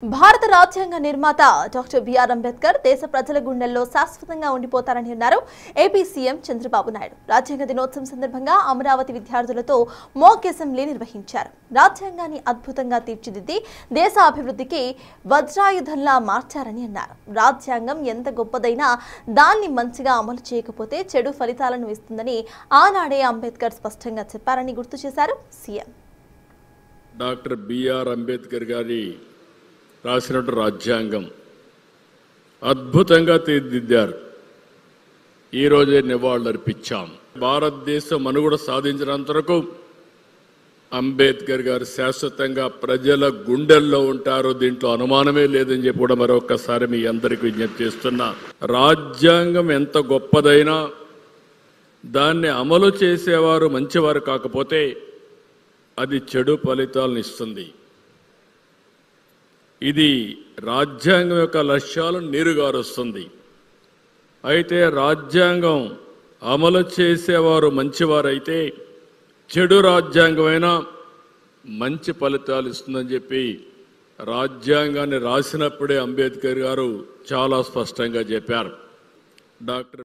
భారత రాజ్యాంగ నిర్మాత డాక్టర్ బిఆర్ అంబేద్కర్ దేశ ప్రజల గుండెల్లో శాశ్వతంగా ఉండిపోతారని అన్నారు ఏపీ సీఎం చంద్రబాబు నాయుడు. రాజ్యాంగ దినోత్సవం సందర్భంగా అమరావతి విద్యార్థులతో మాక్ అసెంబ్లీ నిర్వహించారు. రాజ్యాంగాన్ని అద్భుతంగా తీర్చిదిద్ది దేశ అభివృద్ధికి వజ్రాయుధంలా మార్చారని అన్నారు. రాజ్యాంగం ఎంత గొప్పదైనా దాన్ని మంచిగా అమలు చేయకపోతే చెడు ఫలితాలను ఇస్తుందని ఆనాడే అంబేద్కర్ స్పష్టంగా చెప్పారని గుర్తు చేశారు సీఎం. డాక్టర్ బిఆర్ అంబేద్కర్ గారి రాసినట్టు రాజ్యాంగం అద్భుతంగా తీర్చిదిద్దారు. ఈరోజే నివాళులర్పించాం. భారతదేశం మనుగడ సాధించినంత వరకు అంబేద్కర్ గారు శాశ్వతంగా ప్రజల గుండెల్లో ఉంటారు. దీంట్లో అనుమానమే లేదని చెప్పి కూడా మరొకసారి మీ అందరికీ విజ్ఞప్తి చేస్తున్నా. రాజ్యాంగం ఎంత గొప్పదైనా దాన్ని అమలు చేసేవారు మంచివారు కాకపోతే అది చెడు ఫలితాలను ఇస్తుంది. ఇది రాజ్యాంగం యొక్క లక్ష్యాలను నీరుగారుస్తుంది. అయితే రాజ్యాంగం అమలు చేసేవారు మంచివారైతే చెడు రాజ్యాంగమైనా మంచి ఫలితాలు ఇస్తుందని చెప్పి రాజ్యాంగాన్ని రాసినప్పుడే అంబేద్కర్ గారు చాలా స్పష్టంగా చెప్పారు. డాక్టర్